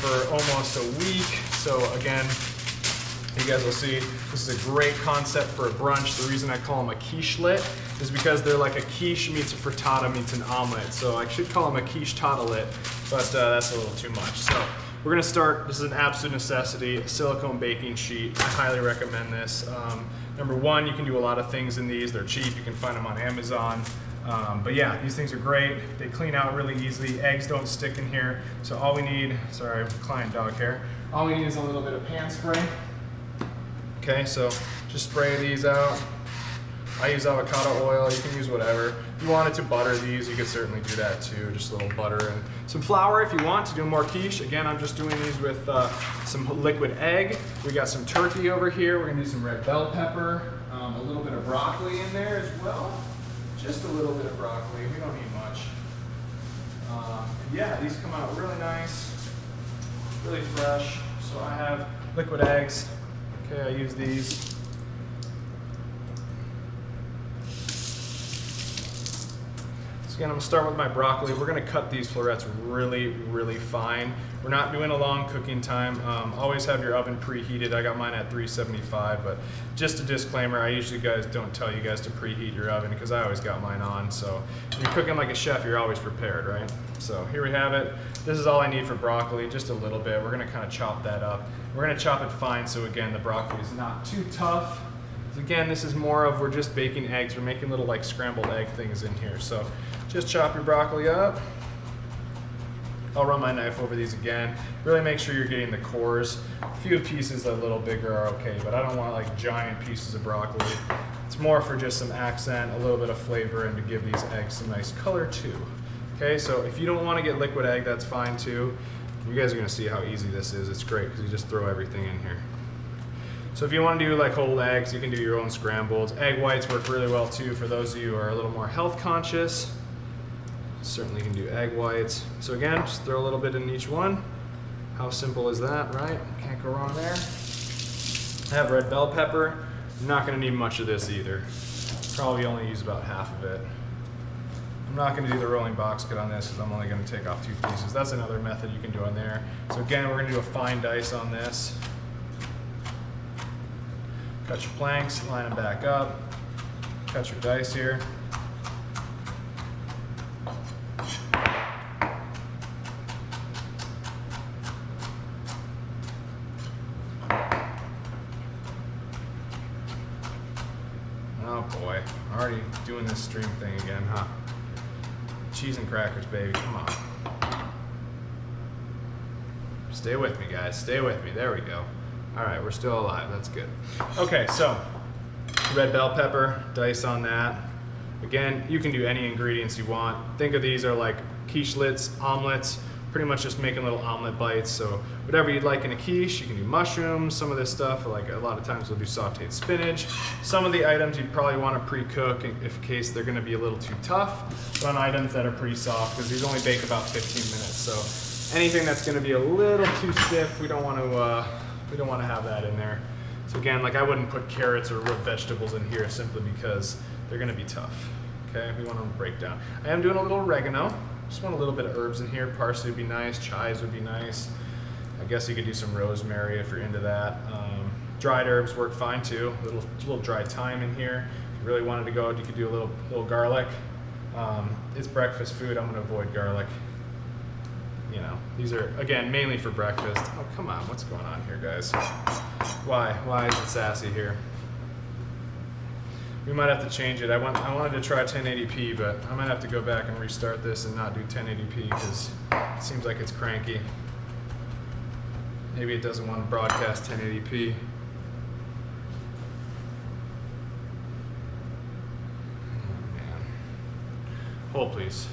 for almost a week. So again, you guys will see this is a great concept for a brunch. The reason I call them a quiche-lit is because they're like a quiche meets a frittata meets an omelet. So I should call them a quiche-Tattas-lit, but that's a little too much. So we're gonna start, this is an absolute necessity, a silicone baking sheet. I highly recommend this. Number one, you can do a lot of things in these. They're cheap, you can find them on Amazon. But yeah, these things are great. They clean out really easily. Eggs don't stick in here. So all we need, sorry, client dog hair. All we need is a little bit of pan spray. Okay, so just spray these out. I use avocado oil, you can use whatever. If you wanted to butter these, you could certainly do that too. Just a little butter and some flour if you want to do more quiche. Again, I'm just doing these with some liquid egg. We got some turkey over here. We're gonna do some red bell pepper, a little bit of broccoli in there as well. Just a little bit of broccoli, we don't need much. Yeah, these come out really nice, really fresh. So I have liquid eggs. Okay, I use these. So again, I'm gonna start with my broccoli. We're gonna cut these florets really, really fine. We're not doing a long cooking time. Always have your oven preheated. I got mine at 375, but just a disclaimer, I usually don't tell you guys to preheat your oven because I always got mine on. So when you're cooking like a chef, you're always prepared, right? So here we have it. This is all I need for broccoli, just a little bit. We're gonna kind of chop that up. We're gonna chop it fine so again, the broccoli is not too tough. Again, this is more of, we're just baking eggs. We're making little like scrambled egg things in here. So just chop your broccoli up. I'll run my knife over these again. Really make sure you're getting the cores. A few pieces a little bigger are okay, but I don't want like giant pieces of broccoli. It's more for just some accent, a little bit of flavor, and to give these eggs some nice color too. Okay, so if you don't want to get liquid egg, that's fine too. You guys are gonna see how easy this is. It's great because you just throw everything in here. So if you want to do like whole eggs, you can do your own scrambled. Egg whites work really well too for those of you who are a little more health conscious. Certainly can do egg whites. So again, just throw a little bit in each one. How simple is that, right? Can't go wrong there. I have red bell pepper. I'm not gonna need much of this either. Probably only use about half of it. I'm not gonna do the rolling box cut on this because I'm only gonna take off 2 pieces. That's another method you can do on there. So again, we're gonna do a fine dice on this. Cut your planks, line them back up. Cut your dice here. Oh boy, already doing this stream thing again, huh? Cheese and crackers, baby, come on. Stay with me, guys, stay with me, there we go. All right, we're still alive, that's good. Okay, so red bell pepper, dice on that. Again, you can do any ingredients you want. Think of these are like quiche-lits, omelets, pretty much just making little omelet bites. So whatever you'd like in a quiche, you can do mushrooms, some of this stuff, like a lot of times we'll do sauteed spinach. Some of the items you'd probably want to pre-cook in case they're gonna be a little too tough, but on items that are pretty soft, because these only bake about 15 minutes. So anything that's gonna be a little too stiff, we don't want to have that in there. So again, like I wouldn't put carrots or root vegetables in here simply because they're gonna be tough. Okay, we want them to break down. I am doing a little oregano. Just want a little bit of herbs in here. Parsley would be nice, chives would be nice. I guess you could do some rosemary if you're into that. Dried herbs work fine too. A little dried thyme in here. If you really wanted to go, you could do a little garlic. It's breakfast food, I'm gonna avoid garlic. You know, these are, again, mainly for breakfast. Oh, come on, what's going on here, guys? Why is it sassy here? We might have to change it. I wanted to try 1080p, but I might have to go back and restart this and not do 1080p because it seems like it's cranky. Maybe it doesn't want to broadcast 1080p. Oh, man. Hold, please.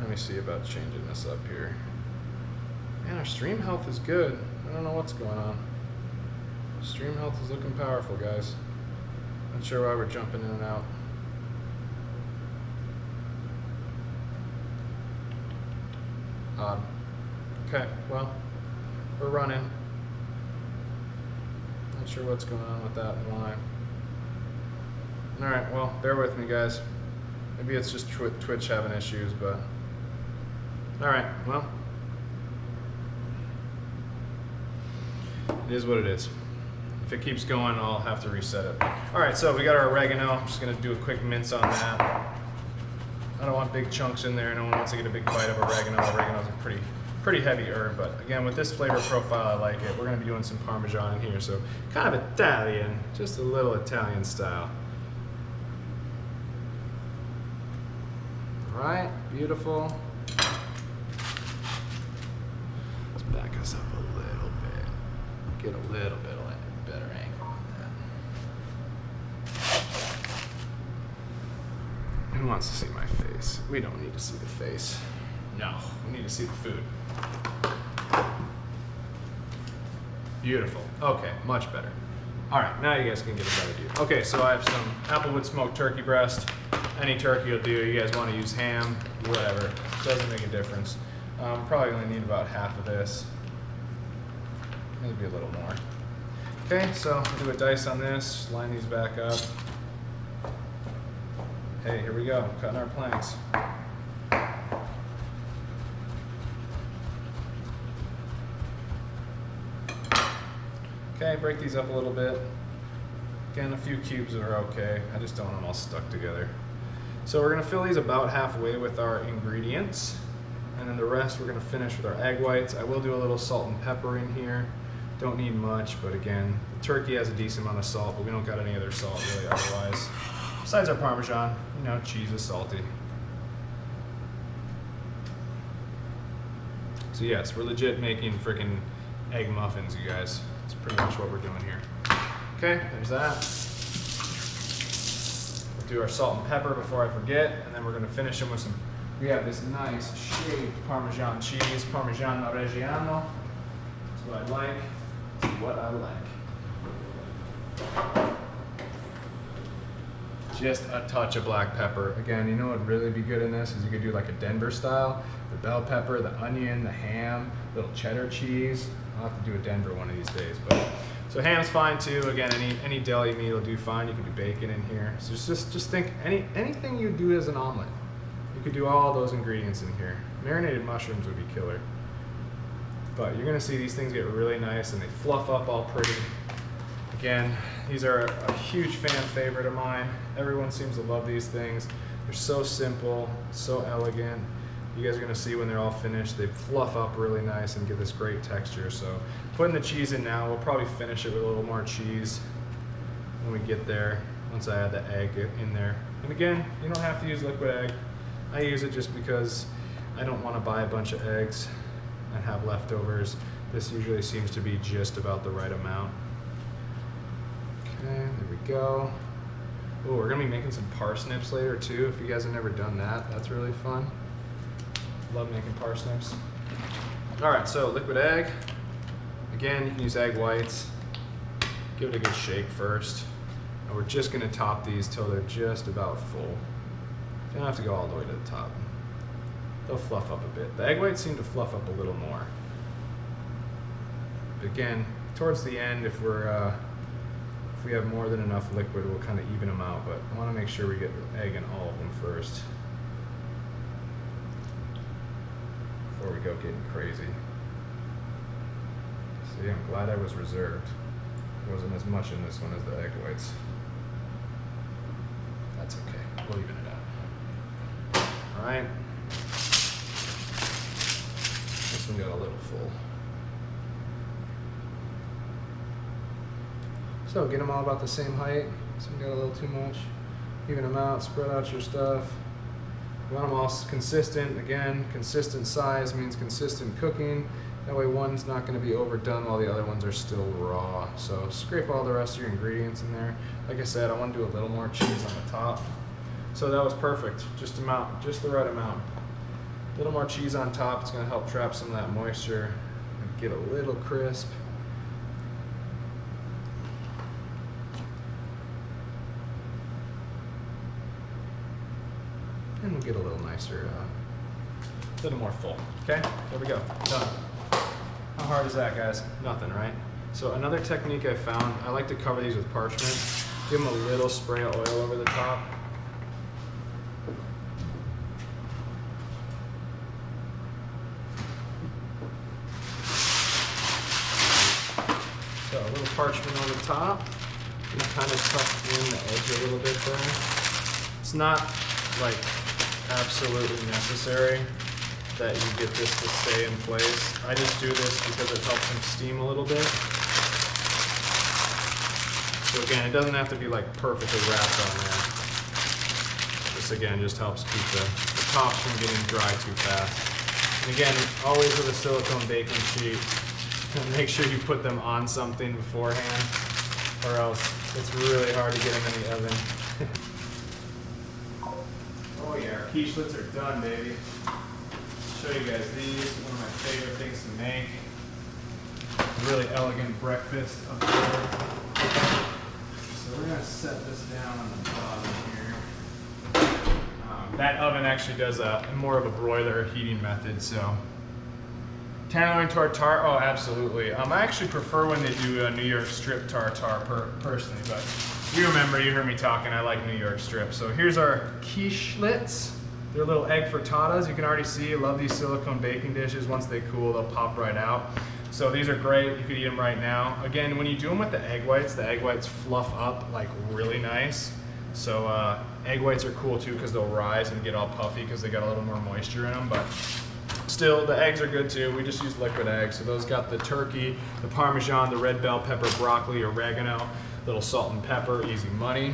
Let me see about changing this up here. Man, our stream health is good. I don't know what's going on. Stream health is looking powerful, guys. Not sure why we're jumping in and out. Odd. Okay, well, we're running. Not sure what's going on with that and why. Alright, well, bear with me, guys. Maybe it's just Twitch having issues, but... Alright, well, It is what it is. If it keeps going, I'll have to reset it. All right, so we got our oregano. I'm just gonna do a quick mince on that. I don't want big chunks in there. No one wants to get a big bite of oregano. Oregano's a pretty heavy herb, but again, with this flavor profile, I like it. We're gonna be doing some Parmesan in here, so kind of Italian, just a little Italian style. All right, beautiful. Let's back us up a little bit. Get a little bit of better angle on that. Who wants to see my face? We don't need to see the face. No, we need to see the food. Beautiful. Okay, much better. All right, now you guys can get a better view. Okay, so I have some Applewood smoked turkey breast. Any turkey will do. You guys want to use ham, whatever. Doesn't make a difference. Probably only need about half of this. Maybe a little more. Okay, so I'll do a dice on this, line these back up. Hey, here we go, cutting our planks. Okay, break these up a little bit. Again, a few cubes are okay. I just don't want them all stuck together. So we're gonna fill these about halfway with our ingredients. And then the rest we're gonna finish with our egg whites. I will do a little salt and pepper in here. Don't need much, but again, the turkey has a decent amount of salt, but we don't got any other salt really otherwise. Besides our Parmesan, you know, cheese is salty. So yes, we're legit making freaking egg muffins, you guys. That's pretty much what we're doing here. Okay, there's that. We'll do our salt and pepper before I forget, and then we're gonna finish them with some, we have this nice shaved Parmesan cheese, Parmigiano Reggiano. That's what I like. That's what I like. Just a touch of black pepper. Again, you know what would really be good in this is you could do like a Denver style, the bell pepper, the onion, the ham, little cheddar cheese. I'll have to do a Denver one of these days, but so ham's fine too. Again, any deli meat will do fine. You can do bacon in here. So just think anything you do as an omelet, you could do all those ingredients in here. Marinated mushrooms would be killer. But you're gonna see these things get really nice and they fluff up all pretty. Again, these are a huge fan favorite of mine. Everyone seems to love these things. They're so simple, so elegant. You guys are gonna see when they're all finished, they fluff up really nice and give this great texture. So putting the cheese in now, we'll probably finish it with a little more cheese when we get there, once I add the egg in there. And again, you don't have to use liquid egg. I use it just because I don't wanna buy a bunch of eggs and have leftovers. This usually seems to be just about the right amount. Okay, there we go. Oh, we're gonna be making some parsnips later too. If you guys have never done that, that's really fun. Love making parsnips. All right, so liquid egg. Again, you can use egg whites. Give it a good shake first. And we're just gonna top these till they're just about full. You don't have to go all the way to the top. They'll fluff up a bit. The egg whites seem to fluff up a little more. But again, towards the end, if we have more than enough liquid, we'll kind of even them out, but I want to make sure we get egg in all of them first before we go getting crazy. See, I'm glad I was reserved. There wasn't as much in this one as the egg whites. That's okay, we'll even it out. All right. This one got a little full. So get them all about the same height. Some got a little too much. Even them out, spread out your stuff. You want them all consistent. Again, consistent size means consistent cooking. That way one's not gonna be overdone while the other ones are still raw. So scrape all the rest of your ingredients in there. Like I said, I wanna do a little more cheese on the top. So that was perfect, just the right amount. A little more cheese on top, it's gonna help trap some of that moisture and get a little crisp. And we'll get a little nicer, a little more full. Okay, there we go, done. How hard is that, guys? Nothing, right? So another technique I found, I like to cover these with parchment. Give them a little spray of oil over the top. parchment on the top and kind of tuck in the edge a little bit there. It's not like absolutely necessary that you get this to stay in place. I just do this because it helps them steam a little bit. So again, it doesn't have to be like perfectly wrapped on there. This again just helps keep the tops from getting dry too fast. And again, always with a silicone baking sheet, make sure you put them on something beforehand, or else it's really hard to get them in the oven. Oh yeah, our quiche-lets are done, baby. Show you guys these, one of my favorite things to make. Really elegant breakfast up there. So we're gonna set this down on the bottom here. That oven actually does more of a broiler heating method, so. Tenderloin tartare, oh absolutely. I actually prefer when they do a New York strip tartare personally, but you remember, you heard me talking, I like New York strip. So here's our quiche-lets. They're little egg frittatas. You can already see, I love these silicone baking dishes. Once they cool, they'll pop right out. So these are great, you could eat them right now. Again, when you do them with the egg whites fluff up like really nice. So egg whites are cool too because they'll rise and get all puffy because they got a little more moisture in them, but still, the eggs are good too. We just use liquid eggs. So those got the turkey, the Parmesan, the red bell pepper, broccoli, oregano, little salt and pepper, easy money.